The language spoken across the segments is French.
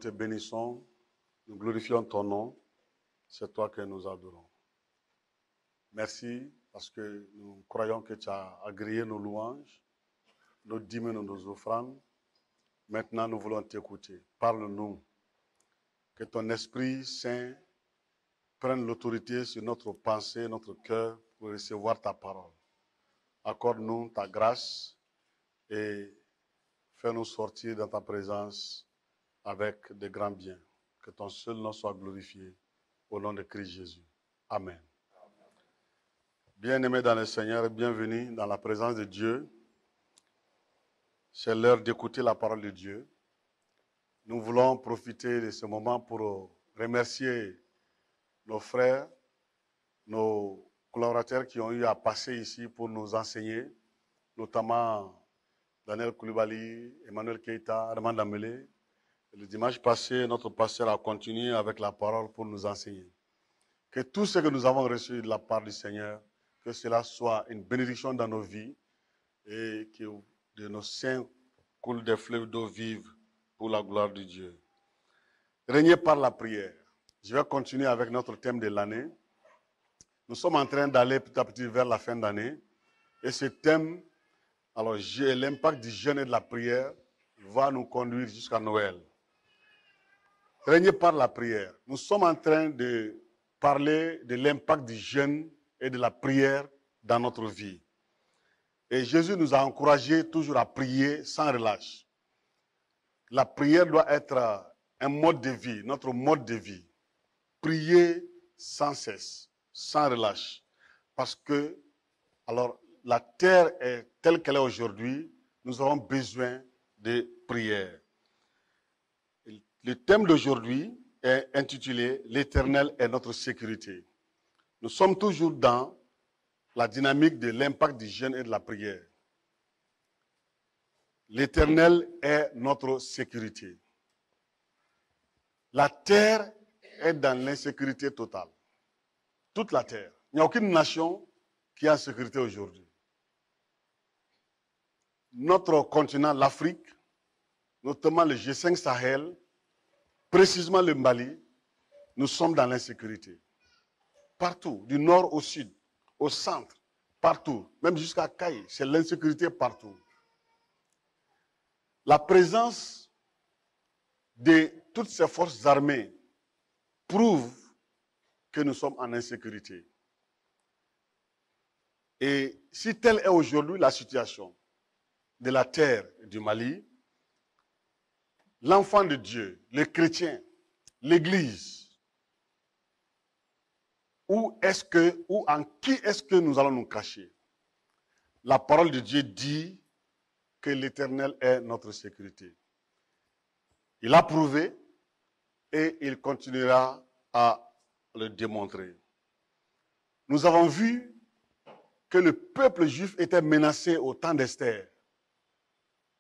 te bénissons, nous glorifions ton nom, c'est toi que nous adorons. Merci parce que nous croyons que tu as agréé nos louanges, nos dîmes, nos offrandes. Maintenant, nous voulons t'écouter. Parle-nous. Que ton Esprit Saint prenne l'autorité sur notre pensée, notre cœur pour recevoir ta parole. Accorde-nous ta grâce et fais-nous sortir dans ta présence avec de grands biens. Que ton seul nom soit glorifié au nom de Christ Jésus. Amen. Bien-aimés dans le Seigneur, bienvenue dans la présence de Dieu. C'est l'heure d'écouter la parole de Dieu. Nous voulons profiter de ce moment pour remercier nos frères, nos collaborateurs qui ont eu à passer ici pour nous enseigner, notamment Daniel Koulibaly, Emmanuel Keita, Armand Damele. Le dimanche passé, notre pasteur a continué avec la parole pour nous enseigner. Que tout ce que nous avons reçu de la part du Seigneur, que cela soit une bénédiction dans nos vies et que de nos seins coulent des fleuves d'eau vive pour la gloire de Dieu. Régnez par la prière. Je vais continuer avec notre thème de l'année. Nous sommes en train d'aller petit à petit vers la fin d'année. Et ce thème, alors l'impact du jeûne et de la prière, va nous conduire jusqu'à Noël. Régnez par la prière. Nous sommes en train de parler de l'impact du jeûne et de la prière dans notre vie. Et Jésus nous a encouragés toujours à prier sans relâche. La prière doit être un mode de vie, notre mode de vie. Prier sans cesse, sans relâche. Parce que, alors, la terre est telle qu'elle est aujourd'hui, nous avons besoin de prière. Le thème d'aujourd'hui est intitulé « L'Éternel est notre sécurité ». Nous sommes toujours dans la dynamique de l'impact du jeûne et de la prière. L'Éternel est notre sécurité. La terre est dans l'insécurité totale. Toute la terre. Il n'y a aucune nation qui est en sécurité aujourd'hui. Notre continent, l'Afrique, notamment le G5 Sahel, précisément le Mali, nous sommes dans l'insécurité. Partout, du nord au sud, au centre, partout, même jusqu'à Caille, c'est l'insécurité partout. La présence de toutes ces forces armées prouve que nous sommes en insécurité. Et si telle est aujourd'hui la situation de la terre du Mali, l'enfant de Dieu, les chrétiens, l'Église, où en qui est-ce que nous allons nous cacher? La parole de Dieu dit que l'Éternel est notre sécurité. Il a prouvé et il continuera à le démontrer. Nous avons vu que le peuple juif était menacé au temps d'Esther.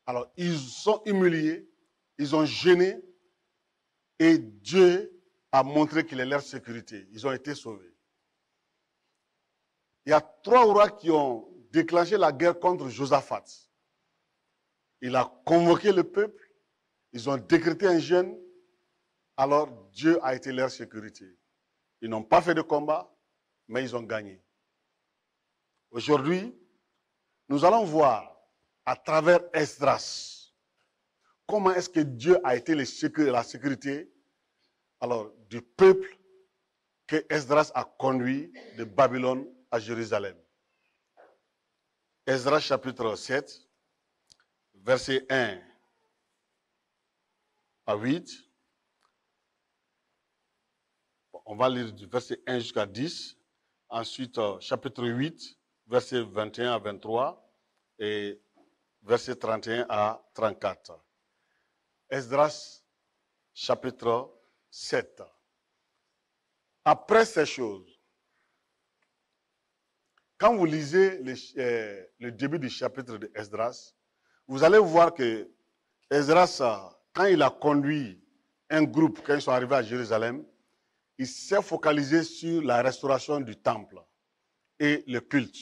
Alors, ils sont humiliés, ils ont gêné et Dieu a montré qu'il est leur sécurité. Ils ont été sauvés. Il y a 3 rois qui ont déclenché la guerre contre Josaphat. Il a convoqué le peuple, ils ont décrété un jeûne, alors Dieu a été leur sécurité. Ils n'ont pas fait de combat, mais ils ont gagné. Aujourd'hui, nous allons voir à travers Esdras comment est-ce que Dieu a été la sécurité alors, du peuple que Esdras a conduit de Babylone à Jérusalem. Esdras chapitre 7, verset 1 à 8. On va lire du verset 1 jusqu'à 10. Ensuite, chapitre 8, verset 21 à 23 et verset 31 à 34. Esdras chapitre 7. Après ces choses, quand vous lisez le début du chapitre de Esdras, vous allez voir que Esdras, quand il a conduit un groupe, quand ils sont arrivés à Jérusalem, il s'est focalisé sur la restauration du temple et le culte,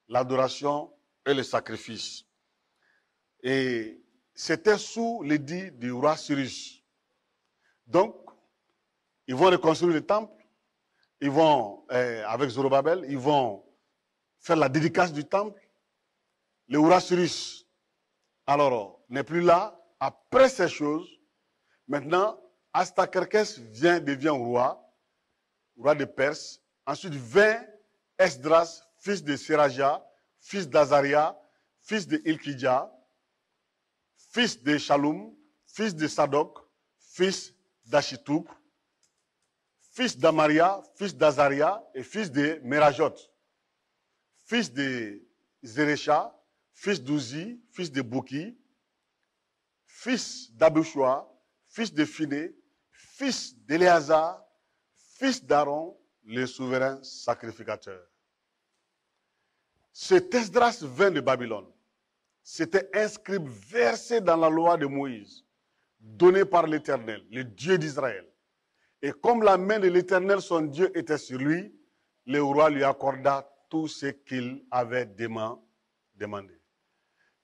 l'adoration et le sacrifice. Et c'était sous l'édit du roi Cyrus. Donc, ils vont reconstruire le temple. Ils vont, avec Zorobabel, ils vont faire la dédicace du temple. Le roi Cyrus, alors, n'est plus là. Après ces choses, maintenant, Astakerkès devient roi de Perse. Ensuite vint Esdras, fils de Seraja, fils d'Azaria, fils de Ilkidja, fils de Shalom, fils de Sadok, fils d'Achitoub, fils d'Amaria, fils d'Azaria et fils de Merajot, fils de Zerecha, fils d'Uzi, fils de Bouki, fils d'Abishua, fils de Phiné, fils d'Éléazar, fils d'Aaron, le souverain sacrificateur. Cet Esdras vint de Babylone. C'était inscrit, versé dans la loi de Moïse, donnée par l'Éternel, le Dieu d'Israël. Et comme la main de l'Éternel, son Dieu, était sur lui, le roi lui accorda tout ce qu'il avait demandé.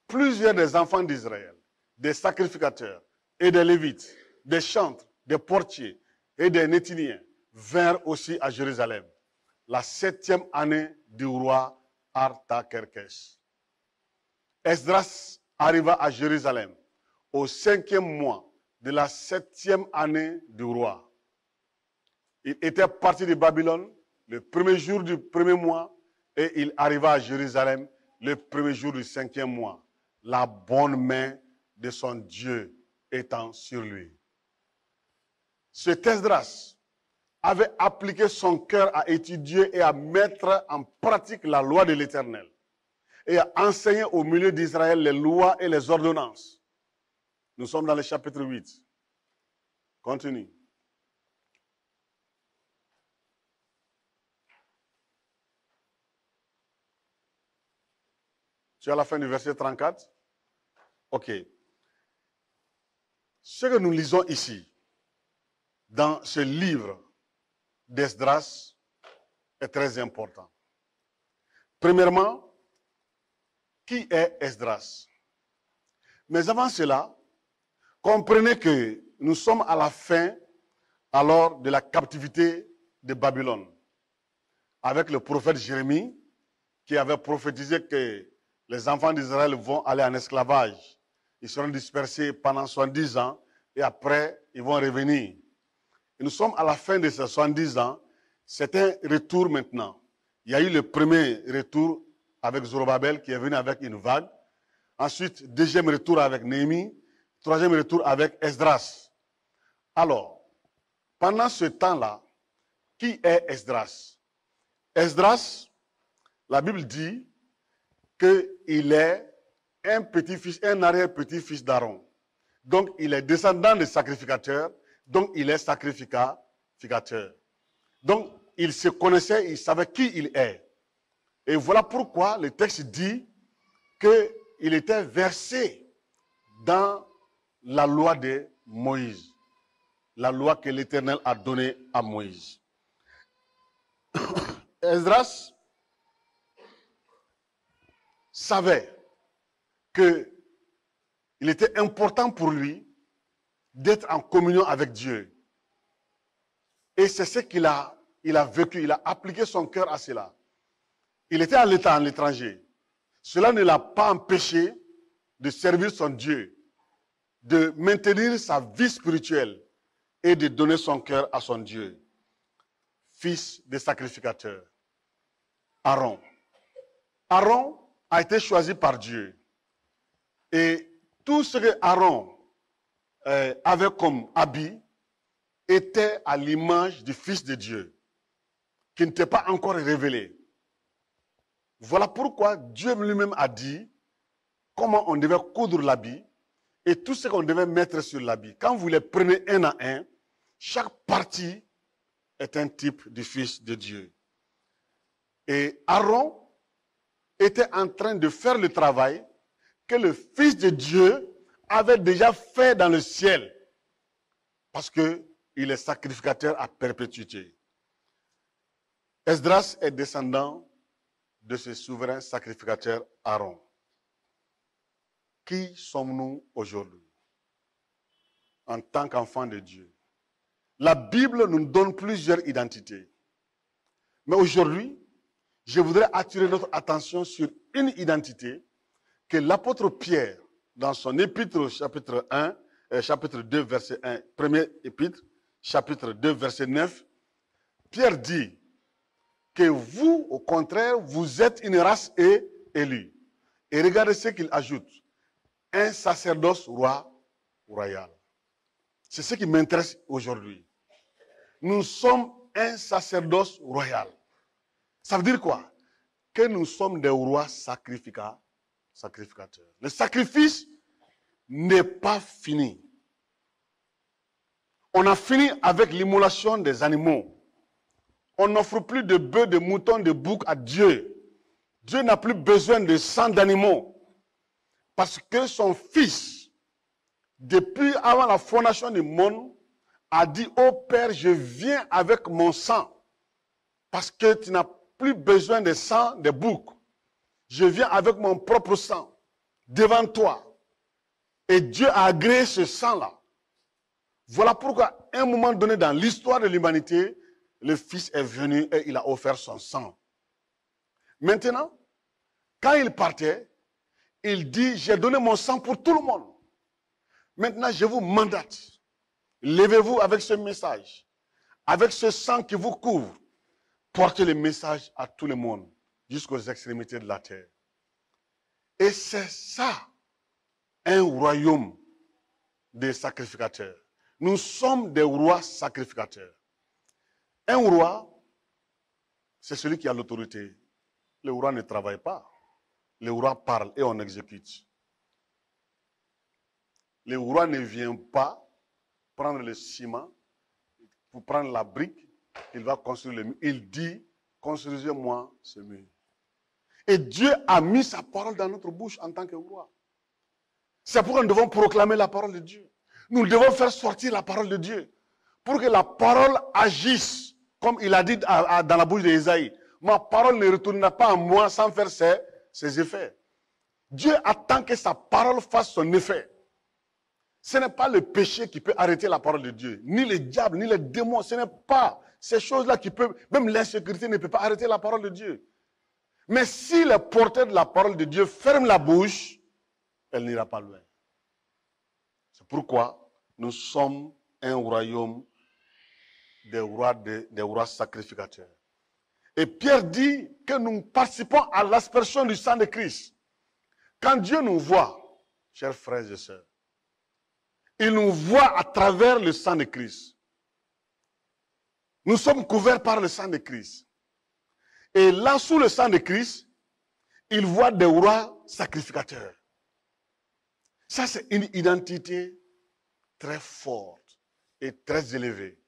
Plusieurs des enfants d'Israël, des sacrificateurs et des Lévites, des chantres, des portiers et des Néthiniens vinrent aussi à Jérusalem, la 7e année du roi Artakerkès. Esdras arriva à Jérusalem au 5e mois de la 7e année du roi. Il était parti de Babylone le 1er jour du 1er mois et il arriva à Jérusalem le 1er jour du 5e mois, la bonne main de son Dieu étant sur lui. Cet Esdras avait appliqué son cœur à étudier et à mettre en pratique la loi de l'Éternel et à enseigner au milieu d'Israël les lois et les ordonnances. Nous sommes dans le chapitre 8. Continue. Tu es à la fin du verset 34? Ok. Ce que nous lisons ici, dans ce livre d'Esdras, est très important. Premièrement, qui est Esdras? Mais avant cela, comprenez que nous sommes à la fin alors de la captivité de Babylone, avec le prophète Jérémie qui avait prophétisé que les enfants d'Israël vont aller en esclavage. Ils seront dispersés pendant 70 ans et après, ils vont revenir. Et nous sommes à la fin de ces 70 ans. C'est un retour maintenant. Il y a eu le premier retour avec Zorobabel qui est venu avec une vague. Ensuite, deuxième retour avec Néhémie. Troisième retour avec Esdras. Alors, pendant ce temps-là, qui est Esdras? Esdras, la Bible dit qu'il est un petit-fils, un arrière-petit-fils d'Aaron. Donc, il est descendant des sacrificateurs, donc il est sacrificateur. Donc, il se connaissait, il savait qui il est. Et voilà pourquoi le texte dit qu'il était versé dans la loi de Moïse, la loi que l'Éternel a donnée à Moïse. Esdras savait qu'il était important pour lui d'être en communion avec Dieu. Et c'est ce qu'il a vécu, il a appliqué son cœur à cela. Il était à l'étranger. Cela ne l'a pas empêché de servir son Dieu, de maintenir sa vie spirituelle et de donner son cœur à son Dieu. Fils des sacrificateurs, Aaron. Aaron a été choisi par Dieu. Et tout ce que Aaron avait comme habit était à l'image du Fils de Dieu, qui n'était pas encore révélé. Voilà pourquoi Dieu lui-même a dit comment on devait coudre l'habit et tout ce qu'on devait mettre sur l'habit. Quand vous les prenez un à un, chaque partie est un type du Fils de Dieu. Et Aaron était en train de faire le travail que le Fils de Dieu avait déjà fait dans le ciel, parce qu'il est sacrificateur à perpétuité. Esdras est descendant de ce souverain sacrificateur Aaron. Qui sommes-nous aujourd'hui en tant qu'enfants de Dieu? La Bible nous donne plusieurs identités. Mais aujourd'hui, je voudrais attirer notre attention sur une identité que l'apôtre Pierre, dans son épître chapitre 1, chapitre 2, verset 1, premier épître, chapitre 2, verset 9, Pierre dit que vous, au contraire, vous êtes une race élue. Et regardez ce qu'il ajoute. Un sacerdoce royal. C'est ce qui m'intéresse aujourd'hui. Nous sommes un sacerdoce royal. Ça veut dire quoi? Que nous sommes des rois sacrificateurs. Le sacrifice n'est pas fini. On a fini avec l'immolation des animaux. On n'offre plus de bœufs, de moutons, de boucs à Dieu. Dieu n'a plus besoin de sang d'animaux. Parce que son Fils, depuis avant la fondation du monde, a dit, ô Père, je viens avec mon sang. Parce que tu n'as plus besoin de sang des boucs. Je viens avec mon propre sang devant toi. Et Dieu a agréé ce sang-là. Voilà pourquoi, à un moment donné dans l'histoire de l'humanité, le Fils est venu et il a offert son sang. Maintenant, quand il partait, il dit, j'ai donné mon sang pour tout le monde. Maintenant, je vous mandate. Levez-vous avec ce message, avec ce sang qui vous couvre. Portez le message à tout le monde, jusqu'aux extrémités de la terre. Et c'est ça, un royaume des sacrificateurs. Nous sommes des rois sacrificateurs. Un roi, c'est celui qui a l'autorité. Le roi ne travaille pas. Le roi parle et on exécute. Le roi ne vient pas prendre le ciment pour prendre la brique, il va construire le mur. Il dit, construisez-moi ce mur. Et Dieu a mis sa parole dans notre bouche en tant que roi. C'est pourquoi nous devons proclamer la parole de Dieu. Nous devons faire sortir la parole de Dieu pour que la parole agisse, comme il a dit dans la bouche d'Ésaïe. Ma parole ne retournera pas en moi sans faire ses effets. Dieu attend que sa parole fasse son effet. Ce n'est pas le péché qui peut arrêter la parole de Dieu, ni le diable, ni les démons. Ce n'est pas ces choses-là qui peuvent, même l'insécurité ne peut pas arrêter la parole de Dieu. Mais si le porteur de la parole de Dieu ferme la bouche, elle n'ira pas loin. C'est pourquoi nous sommes un royaume des rois sacrificateurs. Et Pierre dit que nous participons à l'aspersion du sang de Christ. Quand Dieu nous voit, chers frères et sœurs, il nous voit à travers le sang de Christ. Nous sommes couverts par le sang de Christ. Et là, sous le sang de Christ, il voit des rois sacrificateurs. Ça, c'est une identité très forte et très élevée.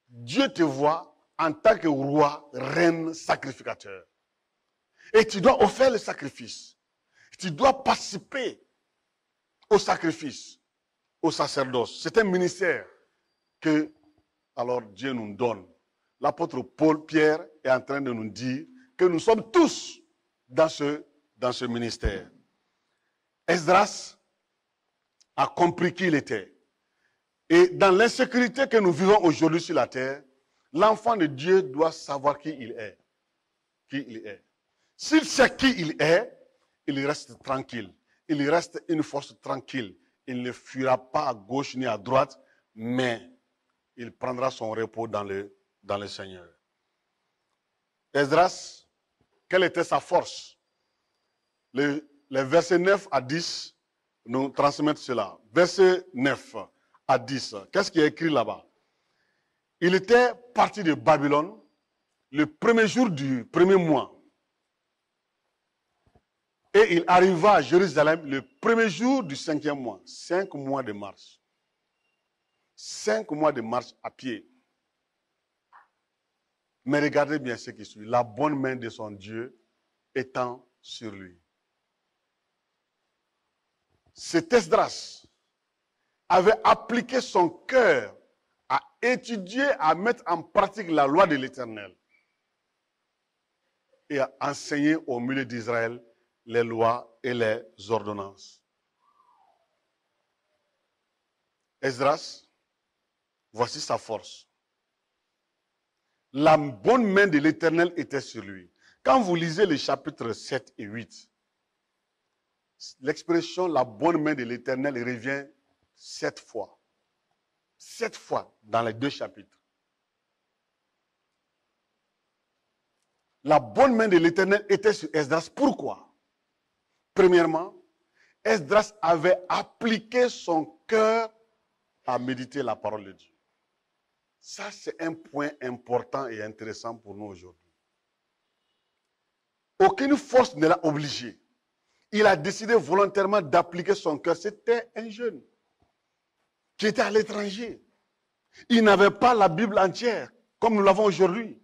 Dieu te voit en tant que roi, reine, sacrificateur. Et tu dois offrir le sacrifice. Tu dois participer au sacrifice, au sacerdoce. C'est un ministère que alors Dieu nous donne. L'apôtre Pierre est en train de nous dire que nous sommes tous dans ce ministère. Esdras a compris qui il était. Et dans l'insécurité que nous vivons aujourd'hui sur la terre, l'enfant de Dieu doit savoir qui il est. Qui il est. S'il sait qui il est, il reste tranquille. Il reste une force tranquille. Il ne fuira pas à gauche ni à droite, mais il prendra son repos dans le Seigneur. Esdras, quelle était sa force? Les versets 9 à 10 nous transmettent cela. Verset 9 à 10. Qu'est-ce qui est écrit là-bas? Il était parti de Babylone le premier jour du premier mois. Et il arriva à Jérusalem le premier jour du 5e mois. 5 mois de marche. 5 mois de marche à pied. Mais regardez bien ce qui suit. La bonne main de son Dieu étant sur lui. Cet Esdras avait appliqué son cœur à étudier, à mettre en pratique la loi de l'Éternel et à enseigner au milieu d'Israël les lois et les ordonnances. Esdras Voici sa force. La bonne main de l'Éternel était sur lui. Quand vous lisez les chapitres 7 et 8, l'expression la bonne main de l'Éternel revient 7 fois. 7 fois dans les 2 chapitres. La bonne main de l'Éternel était sur Esdras. Pourquoi? Premièrement, Esdras avait appliqué son cœur à méditer la parole de Dieu. Ça, c'est un point important et intéressant pour nous aujourd'hui. Aucune force ne l'a obligé. Il a décidé volontairement d'appliquer son cœur. C'était un jeune qui était à l'étranger. Il n'avait pas la Bible entière, comme nous l'avons aujourd'hui.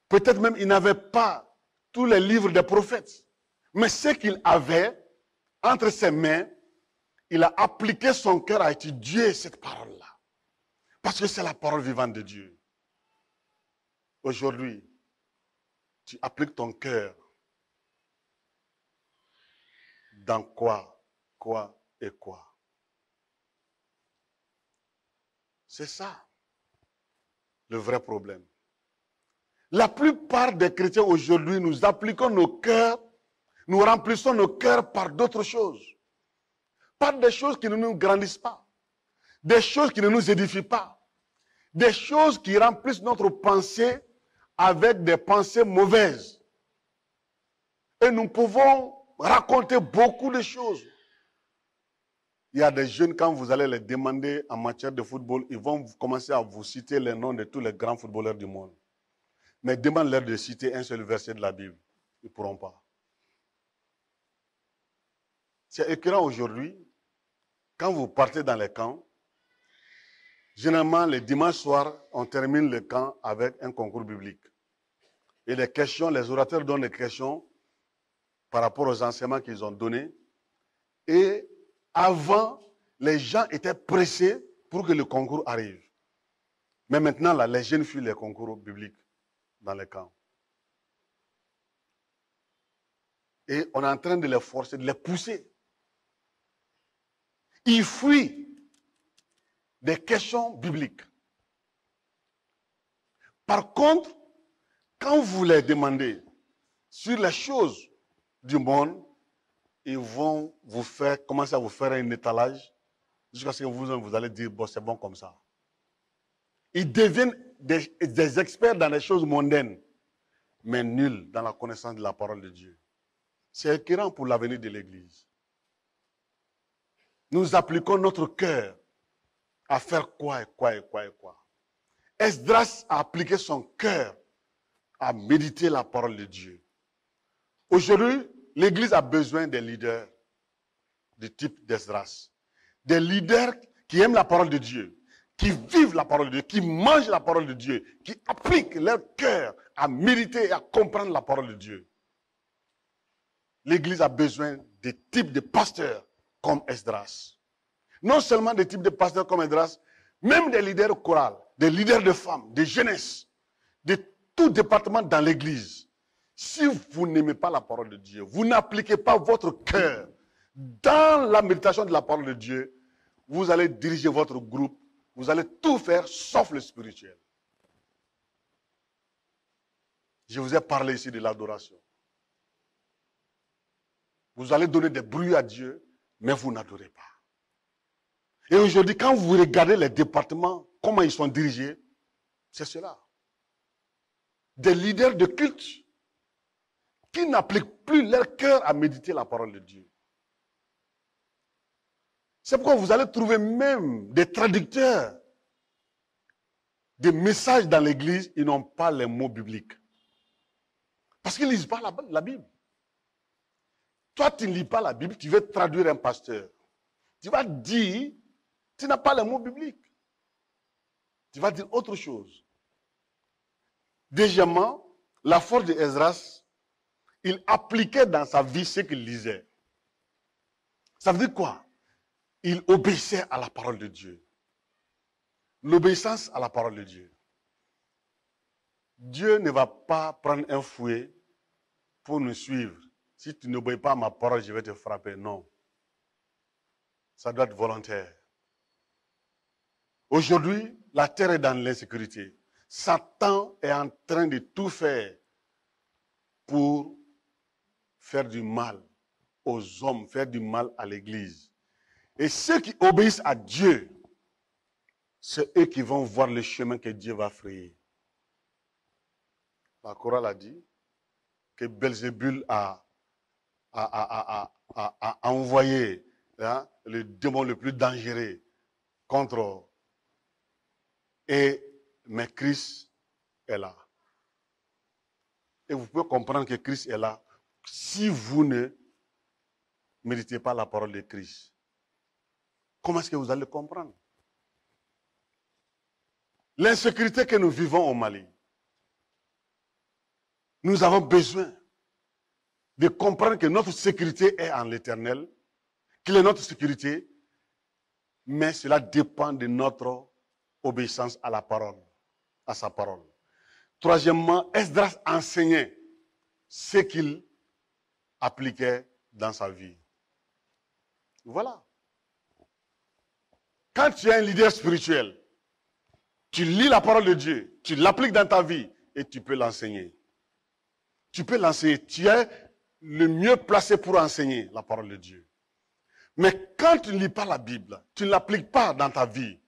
Peut-être même il n'avait pas tous les livres des prophètes. Mais ce qu'il avait entre ses mains, il a appliqué son cœur à étudier cette parole-là. Parce que c'est la parole vivante de Dieu. Aujourd'hui, tu appliques ton cœur dans quoi et quoi. C'est ça, le vrai problème. La plupart des chrétiens aujourd'hui, nous appliquons nos cœurs, nous remplissons nos cœurs par d'autres choses. Par des choses qui ne nous grandissent pas. Des choses qui ne nous édifient pas. Des choses qui remplissent notre pensée avec des pensées mauvaises. Et nous pouvons raconter beaucoup de choses. Il y a des jeunes, quand vous allez les demander en matière de football, ils vont commencer à vous citer les noms de tous les grands footballeurs du monde. Mais demande-leur de citer un seul verset de la Bible. Ils ne pourront pas. C'est écœurant aujourd'hui, quand vous partez dans les camps, généralement, les dimanches soirs, on termine le camp avec un concours biblique. Et les questions, les orateurs donnent des questions par rapport aux enseignements qu'ils ont donnés. Et avant, les gens étaient pressés pour que le concours arrive. Mais maintenant, là, les jeunes fuient les concours bibliques dans les camps. Et on est en train de les forcer, de les pousser. Ils fuient des questions bibliques. Par contre, quand vous les demandez sur les choses du monde, ils vont vous faire, commencer à vous faire un étalage jusqu'à ce que vous allez dire, bon, c'est bon comme ça. Ils deviennent des experts dans les choses mondaines, mais nuls dans la connaissance de la parole de Dieu. C'est écœurant pour l'avenir de l'Église. Nous appliquons notre cœur à faire quoi. Esdras a appliqué son cœur à méditer la parole de Dieu. Aujourd'hui, l'Église a besoin des leaders du type d'Esdras. Des leaders qui aiment la parole de Dieu, qui vivent la parole de Dieu, qui mangent la parole de Dieu, qui appliquent leur cœur à méditer et à comprendre la parole de Dieu. L'Église a besoin des types de pasteurs comme Esdras. Non seulement des types de pasteurs comme Esdras, même des leaders chorales, des leaders de femmes, de jeunesse, de tout département dans l'Église. Si vous n'aimez pas la parole de Dieu, vous n'appliquez pas votre cœur dans la méditation de la parole de Dieu, vous allez diriger votre groupe, vous allez tout faire sauf le spirituel. Je vous ai parlé ici de l'adoration. Vous allez donner des bruits à Dieu, mais vous n'adorez pas. Et aujourd'hui, quand vous regardez les départements, comment ils sont dirigés, c'est cela. Des leaders de culte qui n'appliquent plus leur cœur à méditer la parole de Dieu. C'est pourquoi vous allez trouver même des traducteurs des messages dans l'église, ils n'ont pas les mots bibliques. Parce qu'ils ne lisent pas la Bible. Toi, tu ne lis pas la Bible, tu veux traduire un pasteur. Tu vas dire, tu n'as pas les mots bibliques. Tu vas dire autre chose. Deuxièmement, la force de Esdras, il appliquait dans sa vie ce qu'il lisait. Ça veut dire quoi? Il obéissait à la parole de Dieu. L'obéissance à la parole de Dieu. Dieu ne va pas prendre un fouet pour nous suivre. Si tu n'obéis pas à ma parole, je vais te frapper. Non. Ça doit être volontaire. Aujourd'hui, la terre est dans l'insécurité. Satan est en train de tout faire pour faire du mal aux hommes, faire du mal à l'Église. Et ceux qui obéissent à Dieu, c'est eux qui vont voir le chemin que Dieu va frayer. La chorale a dit que Belzébul a envoyé le démon le plus dangereux contre. Mais Christ est là. Et vous pouvez comprendre que Christ est là si vous ne méditez pas la parole de Christ. Comment est-ce que vous allez comprendre? L'insécurité que nous vivons au Mali, nous avons besoin de comprendre que notre sécurité est en l'Éternel, qu'il est notre sécurité, mais cela dépend de notre obéissance à la parole, à sa parole. Troisièmement, Esdras enseignait ce qu'il appliquait dans sa vie. Voilà. Quand tu es un leader spirituel, tu lis la parole de Dieu, tu l'appliques dans ta vie et tu peux l'enseigner. Tu peux l'enseigner. Tu es le mieux placé pour enseigner la parole de Dieu. Mais quand tu ne lis pas la Bible, tu ne l'appliques pas dans ta vie,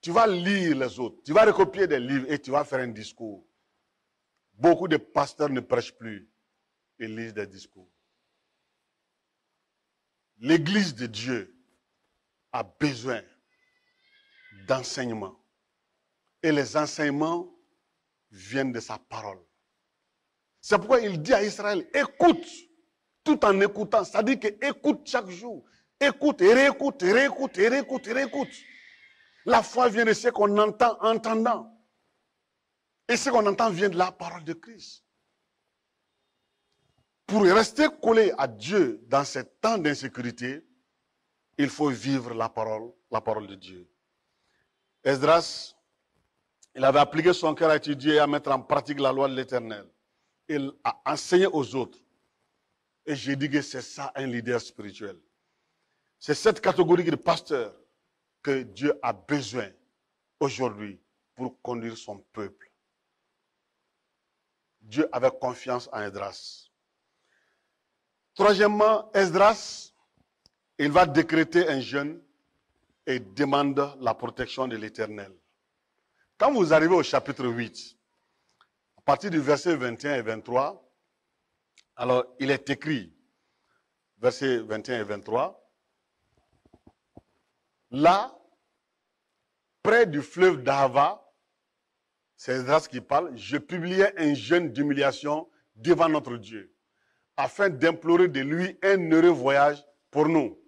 tu vas lire les autres, tu vas recopier des livres et tu vas faire un discours. Beaucoup de pasteurs ne prêchent plus, ils lisent des discours. L'Église de Dieu a besoin d'enseignement. Et les enseignements viennent de sa parole. C'est pourquoi il dit à Israël, écoute, tout en écoutant. Ça dit que écoute chaque jour. Écoute et réécoute, et réécoute, et réécoute, et réécoute. La foi vient de ce qu'on entend, entendant. Et ce qu'on entend vient de la parole de Christ. Pour rester collé à Dieu dans ces temps d'insécurité, il faut vivre la parole de Dieu. Esdras, il avait appliqué son cœur à étudier et à mettre en pratique la loi de l'Éternel. Il a enseigné aux autres. Et j'ai dit que c'est ça un leader spirituel. C'est cette catégorie de pasteurs que Dieu a besoin aujourd'hui pour conduire son peuple. Dieu avait confiance en Esdras. Troisièmement, Esdras, il va décréter un jeûne et demande la protection de l'Éternel. Quand vous arrivez au chapitre 8, à partir du verset 21 et 23, alors il est écrit, versets 21 et 23, là, près du fleuve d'Ahava, c'est Esdras qui parle, je publiais un jeûne d'humiliation devant notre Dieu, afin d'implorer de lui un heureux voyage pour nous,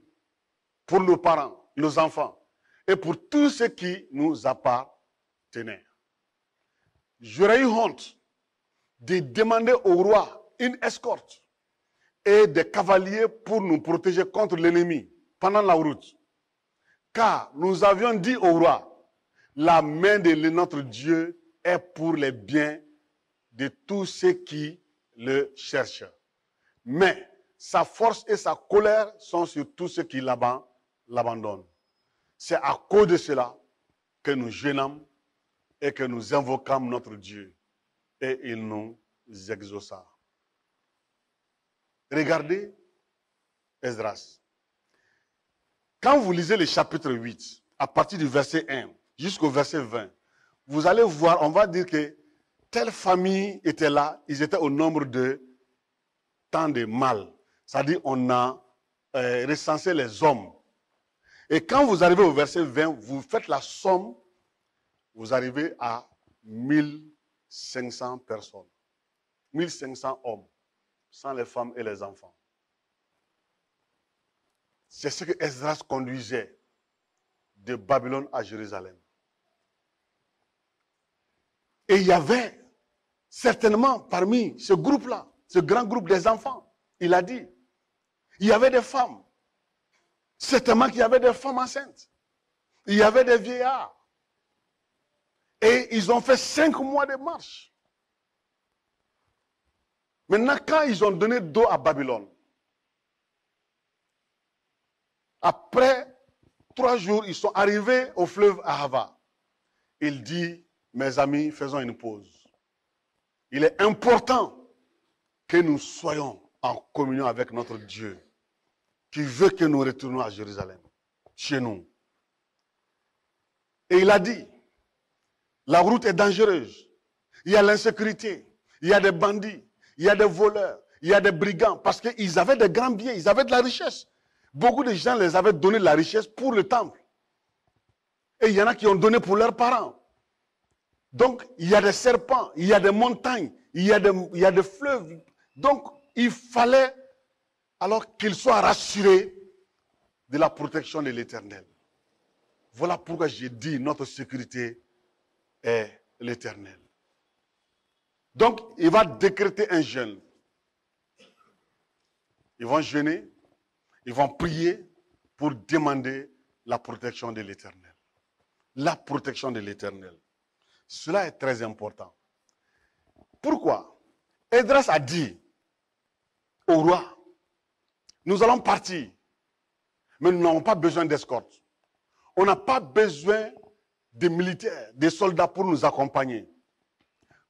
pour nos parents, nos enfants, et pour tous ceux qui nous appartenaient. J'aurais eu honte de demander au roi une escorte et des cavaliers pour nous protéger contre l'ennemi pendant la route. Car nous avions dit au roi, la main de notre Dieu est pour les biens de tous ceux qui le cherchent. Mais sa force et sa colère sont sur tous ceux qui l'abandonnent. C'est à cause de cela que nous jeûnâmes et que nous invoquâmes notre Dieu. Et il nous exauça. Regardez Esdras. Quand vous lisez le chapitre 8, à partir du verset 1 jusqu'au verset 20, vous allez voir, on va dire que telle famille était là, ils étaient au nombre de tant de mâles. C'est-à-dire on a recensé les hommes. Et quand vous arrivez au verset 20, vous faites la somme, vous arrivez à 1500 personnes. 1500 hommes, sans les femmes et les enfants. C'est ce que Esdras conduisait de Babylone à Jérusalem. Et il y avait certainement parmi ce groupe-là, ce grand groupe des enfants, il a dit, il y avait des femmes. Certainement qu'il y avait des femmes enceintes. Il y avait des vieillards. Et ils ont fait 5 mois de marche. Maintenant, quand ils ont donné dos à Babylone, après 3 jours, ils sont arrivés au fleuve Ahava. il dit, mes amis, faisons une pause. Il est important que nous soyons en communion avec notre Dieu, qui veut que nous retournions à Jérusalem, chez nous. Et il a dit, la route est dangereuse. Il y a l'insécurité, il y a des bandits, il y a des voleurs, il y a des brigands, parce qu'ils avaient des grands biens, ils avaient de la richesse. Beaucoup de gens les avaient donné de la richesse pour le temple. Et il y en a qui ont donné pour leurs parents. Donc, il y a des serpents, il y a des montagnes, il y a des fleuves. Donc, il fallait alors qu'ils soient rassurés de la protection de l'Éternel. Voilà pourquoi j'ai dit notre sécurité est l'Éternel. Donc, il va décréter un jeûne. Ils vont jeûner, ils vont prier pour demander la protection de l'Éternel. La protection de l'Éternel. Cela est très important. Pourquoi? Esdras a dit au roi, nous allons partir, mais nous n'avons pas besoin d'escorte. On n'a pas besoin de militaires, de soldats pour nous accompagner.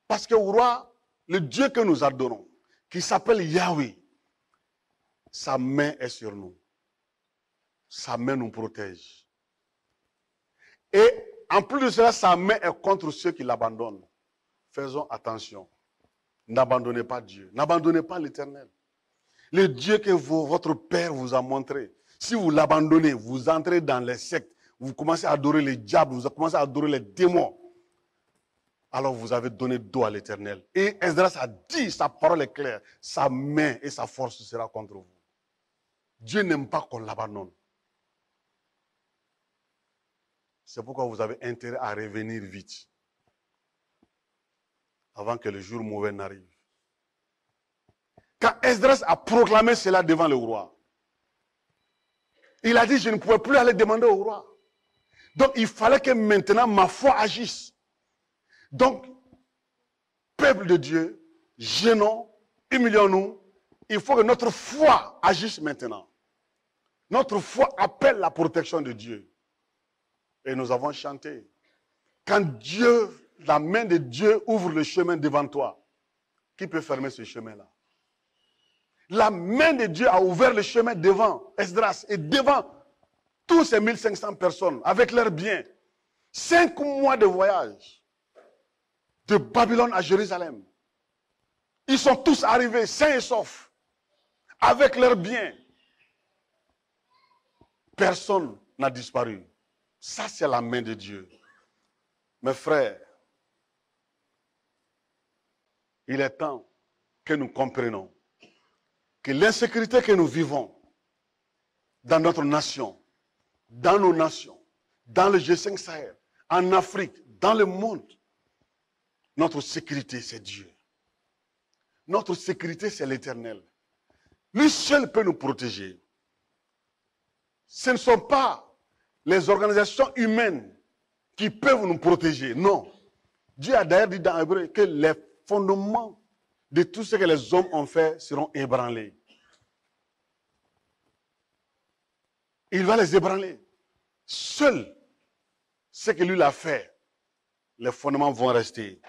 Parce que au roi, le Dieu que nous adorons, qui s'appelle Yahweh, sa main est sur nous. Sa main nous protège. Et en plus de cela, sa main est contre ceux qui l'abandonnent. Faisons attention. N'abandonnez pas Dieu. N'abandonnez pas l'Éternel. Le Dieu que votre Père vous a montré. Si vous l'abandonnez, vous entrez dans les sectes, vous commencez à adorer les diables, vous commencez à adorer les démons. Alors vous avez donné dos à l'Éternel. Et Esdras a dit, sa parole est claire, sa main et sa force sera contre vous. Dieu n'aime pas qu'on l'abandonne. C'est pourquoi vous avez intérêt à revenir vite, avant que le jour mauvais n'arrive. Quand Esdras a proclamé cela devant le roi, il a dit, je ne pouvais plus aller demander au roi. Donc il fallait que maintenant ma foi agisse. Donc, peuple de Dieu, jeûnons, humilions-nous. Il faut que notre foi agisse maintenant. Notre foi appelle la protection de Dieu. Et nous avons chanté. Quand Dieu, la main de Dieu ouvre le chemin devant toi, qui peut fermer ce chemin-là? La main de Dieu a ouvert le chemin devant Esdras et devant tous ces 1500 personnes avec leurs biens. 5 mois de voyage de Babylone à Jérusalem. Ils sont tous arrivés sains et saufs avec leurs biens. Personne n'a disparu. Ça, c'est la main de Dieu. Mes frères, il est temps que nous comprenions que l'insécurité que nous vivons dans notre nation, dans nos nations, dans le G5 Sahel, en Afrique, dans le monde, notre sécurité, c'est Dieu. Notre sécurité, c'est l'Éternel. Lui seul peut nous protéger. Ce ne sont pas les organisations humaines qui peuvent nous protéger. Non. Dieu a d'ailleurs dit dans Hébreu que les fondements de tout ce que les hommes ont fait seront ébranlés. Il va les ébranler. Seul ce que lui a fait, les fondements vont rester.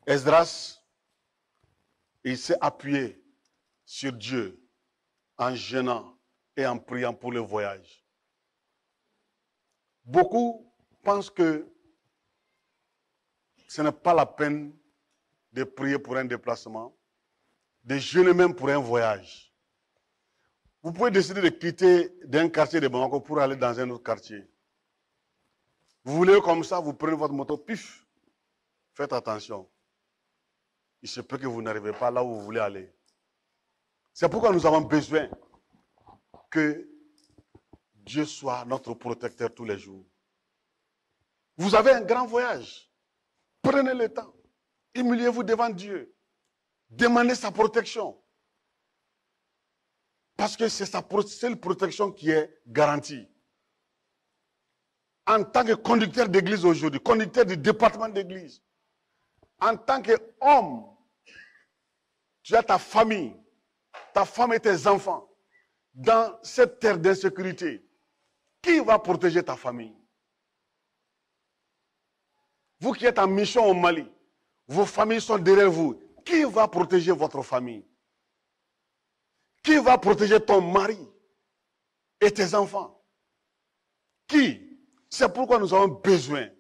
Esdras, il s'est appuyé sur Dieu en jeûnant et en priant pour le voyage. Beaucoup pensent que ce n'est pas la peine de prier pour un déplacement, de jeûner même pour un voyage. Vous pouvez décider de quitter d'un quartier de Bamako pour aller dans un autre quartier. Vous voulez comme ça, vous prenez votre moto, pif, faites attention. Il se peut que vous n'arrivez pas là où vous voulez aller. C'est pourquoi nous avons besoin que Dieu soit notre protecteur tous les jours. Vous avez un grand voyage. Prenez le temps. Humiliez-vous devant Dieu. Demandez sa protection. Parce que c'est sa seule protection qui est garantie. En tant que conducteur d'église aujourd'hui, conducteur du département d'église, en tant qu'homme, tu as ta famille, ta femme et tes enfants dans cette terre d'insécurité. Qui va protéger ta famille? Vous qui êtes en mission au Mali, vos familles sont derrière vous. Qui va protéger votre famille? Qui va protéger ton mari et tes enfants? Qui? C'est pourquoi nous avons besoin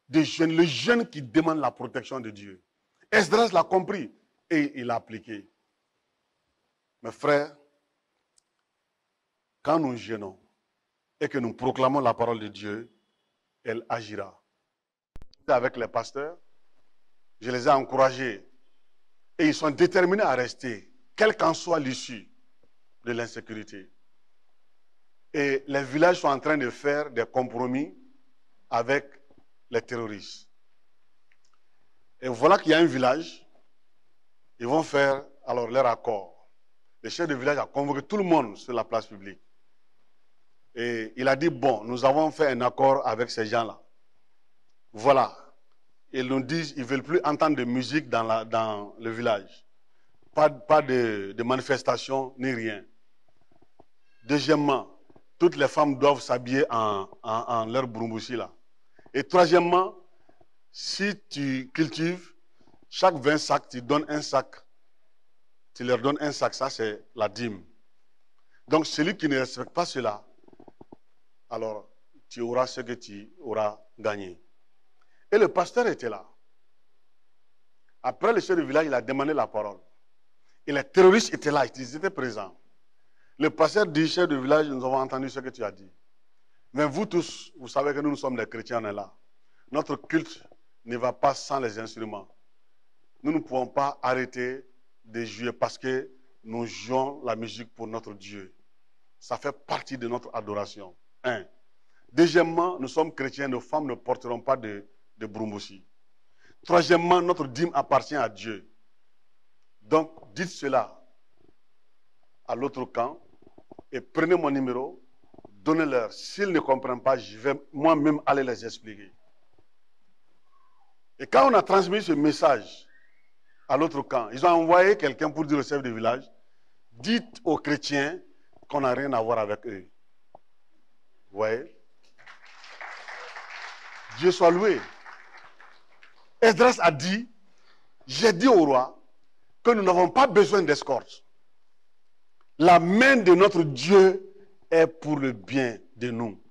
des jeunes, les jeunes qui demandent la protection de Dieu. Esdras l'a compris et il l'a appliqué. Mes frères, quand nous jeûnons et que nous proclamons la parole de Dieu, elle agira. Avec les pasteurs, je les ai encouragés et ils sont déterminés à rester, quelle qu'en soit l'issue de l'insécurité. Et les villages sont en train de faire des compromis avec les terroristes. Et voilà qu'il y a un village, ils vont faire alors leur accord. Le chef de village a convoqué tout le monde sur la place publique. Et il a dit, bon, nous avons fait un accord avec ces gens-là. Voilà. Ils nous disent, ils ne veulent plus entendre de musique dans le village. Pas de manifestation ni rien. Deuxièmement, toutes les femmes doivent s'habiller en leur broumboussi là. Et troisièmement, si tu cultives, chaque 20 sacs, tu donnes un sac. Tu leur donnes un sac, ça c'est la dîme. Donc celui qui ne respecte pas cela, alors tu auras ce que tu auras gagné. Et le pasteur était là. Après le chef du village, il a demandé la parole. Et les terroristes étaient là, ils étaient présents. Le pasteur dit, chef du village, nous avons entendu ce que tu as dit. Mais vous tous, vous savez que nous sommes des chrétiens, on est là. Notre culte ne va pas sans les instruments. Nous ne pouvons pas arrêter de jouer parce que nous jouons la musique pour notre Dieu. Ça fait partie de notre adoration. Un. Deuxièmement, nous sommes chrétiens, nos femmes ne porteront pas de broumboussi. Troisièmement, notre dîme appartient à Dieu. Donc, dites cela à l'autre camp et prenez mon numéro, donnez-leur. S'ils ne comprennent pas, je vais moi-même aller les expliquer. Et quand on a transmis ce message à l'autre camp, ils ont envoyé quelqu'un pour dire au chef de village, dites aux chrétiens qu'on n'a rien à voir avec eux. Vous voyez? Dieu soit loué. Esdras a dit, j'ai dit au roi que nous n'avons pas besoin d'escorte. La main de notre Dieu est pour le bien de nous.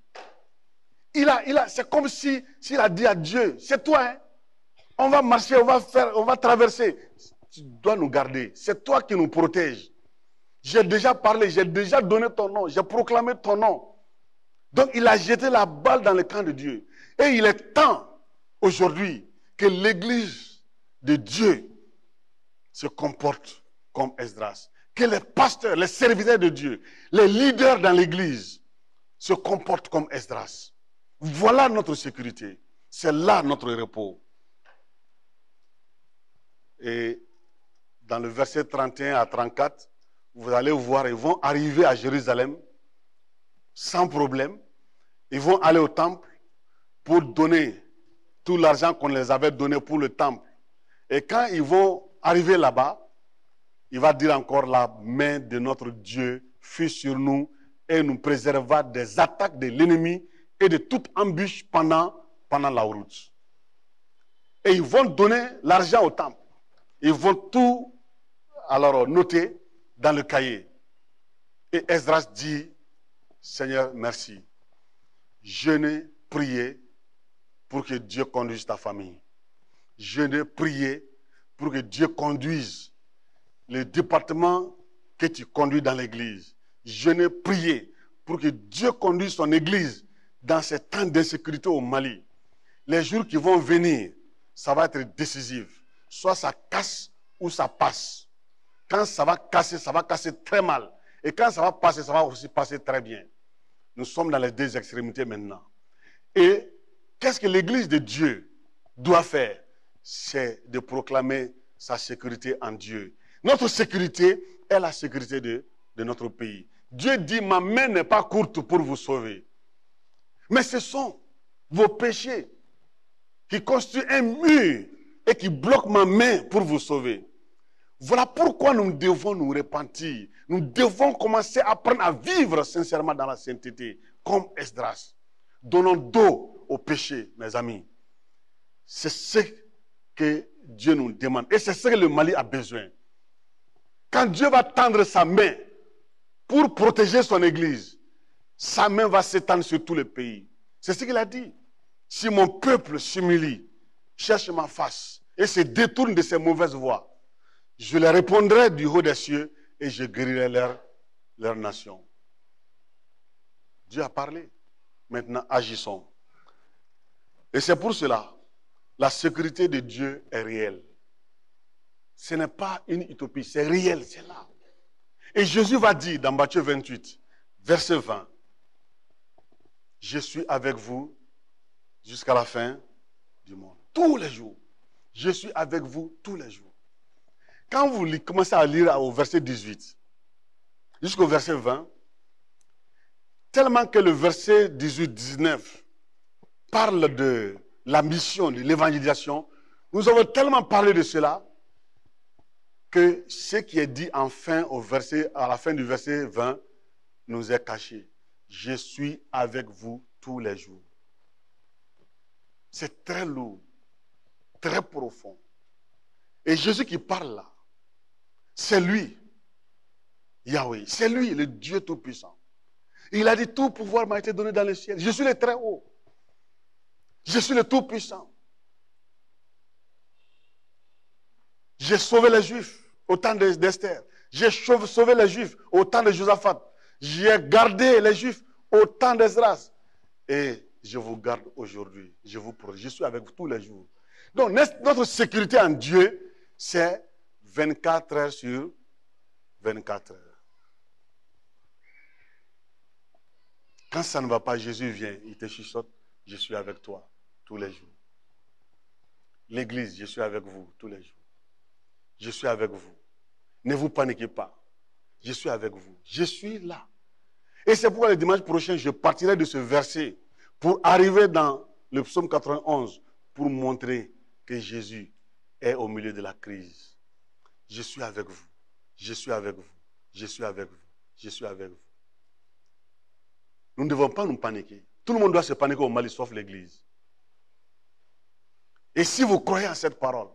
C'est comme s'il a dit à Dieu, c'est toi, hein? On va marcher, on va traverser. Tu dois nous garder. C'est toi qui nous protèges. J'ai déjà parlé, j'ai déjà donné ton nom, j'ai proclamé ton nom. Donc il a jeté la balle dans le camp de Dieu. Et il est temps aujourd'hui que l'église de Dieu se comporte comme Esdras. Que les pasteurs, les serviteurs de Dieu, les leaders dans l'église se comportent comme Esdras. Voilà notre sécurité. C'est là notre repos. Et dans le verset 31 à 34, vous allez voir, ils vont arriver à Jérusalem sans problème. Ils vont aller au temple pour donner tout l'argent qu'on les avait donné pour le temple. Et quand ils vont arriver là-bas, il va dire encore, la main de notre Dieu fut sur nous et nous préserva des attaques de l'ennemi et de toute embûche pendant la route. Et ils vont donner l'argent au temple. Ils vont tout alors noter dans le cahier. Et Esdras dit, Seigneur, merci. Jeûnez, priez pour que Dieu conduise ta famille. Jeûnez, priez pour que Dieu conduise le département que tu conduis dans l'église. Jeûnez, priez pour que Dieu conduise son église dans ces temps d'insécurité au Mali. Les jours qui vont venir, ça va être décisif. Soit ça casse ou ça passe. Quand ça va casser très mal. Et quand ça va aussi passer très bien. Nous sommes dans les deux extrémités maintenant. Et qu'est-ce que l'église de Dieu doit faire? C'est de proclamer sa sécurité en Dieu. Notre sécurité est la sécurité de notre pays. Dieu dit, ma main n'est pas courte pour vous sauver. Mais ce sont vos péchés qui constituent un mur et qui bloquent ma main pour vous sauver. Voilà pourquoi nous devons nous repentir. Nous devons commencer à apprendre à vivre sincèrement dans la sainteté, comme Esdras. Donnons dos au péché, mes amis. C'est ce que Dieu nous demande. Et c'est ce que le Mali a besoin. Quand Dieu va tendre sa main pour protéger son église, sa main va s'étendre sur tout le pays. C'est ce qu'il a dit. Si mon peuple s'humilie, cherche ma face et se détourne de ses mauvaises voies, je les répondrai du haut des cieux et je guérirai leur nation. Dieu a parlé. Maintenant, agissons. Et c'est pour cela, la sécurité de Dieu est réelle. Ce n'est pas une utopie, c'est réel, c'est là. Et Jésus va dire dans Matthieu 28, verset 20, « Je suis avec vous jusqu'à la fin du monde. » Tous les jours. Je suis avec vous tous les jours. Quand vous commencez à lire au verset 18 jusqu'au verset 20, tellement que le verset 18-19 parle de la mission, de l'évangélisation, nous avons tellement parlé de cela que ce qui est dit à la fin du verset 20 nous est caché. Je suis avec vous tous les jours. C'est très lourd, très profond. Et Jésus qui parle là, c'est lui, Yahweh, c'est lui, le Dieu Tout-Puissant. Il a dit, tout pouvoir m'a été donné dans le ciel. Je suis le très haut. Je suis le Tout-Puissant. J'ai sauvé les Juifs au temps d'Esther. J'ai sauvé les Juifs au temps de Josaphat. J'ai gardé les Juifs au temps d'Esdras. Et je vous garde aujourd'hui. Je vous protège. Je suis avec vous tous les jours. Donc, notre sécurité en Dieu, c'est 24 heures sur 24 heures. Quand ça ne va pas, Jésus vient, il te chuchote, je suis avec toi tous les jours. L'église, je suis avec vous tous les jours. Je suis avec vous. Ne vous paniquez pas. Je suis avec vous. Je suis là. Et c'est pourquoi le dimanche prochain, je partirai de ce verset pour arriver dans le psaume 91 pour montrer que Jésus est au milieu de la crise. Je suis avec vous. Je suis avec vous. Je suis avec vous. Je suis avec vous. Nous ne devons pas nous paniquer. Tout le monde doit se paniquer au Mali, sauf l'Église. Et si vous croyez en cette parole,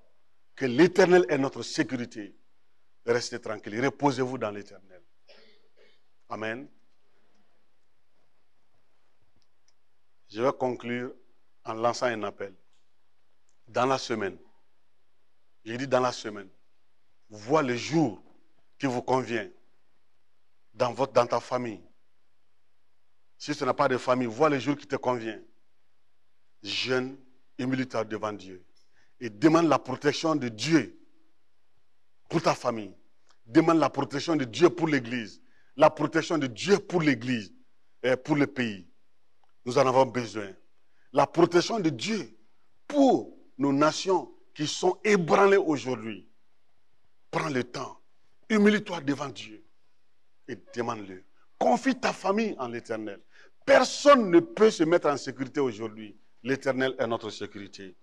que l'Éternel est notre sécurité, restez tranquille, reposez-vous dans l'Éternel. Amen. Je vais conclure en lançant un appel. Dans la semaine, j'ai dit dans la semaine, vois le jour qui vous convient dans ta famille. Si tu n'as pas de famille, vois le jour qui te convient. Jeûne, humilie-toi devant Dieu. Et demande la protection de Dieu pour ta famille. Demande la protection de Dieu pour l'Église. La protection de Dieu pour l'Église et pour le pays. Nous en avons besoin. La protection de Dieu pour nos nations qui sont ébranlées aujourd'hui. Prends le temps. Humilie-toi devant Dieu et demande-le. Confie ta famille en l'Éternel. Personne ne peut se mettre en sécurité aujourd'hui. L'Éternel est notre sécurité.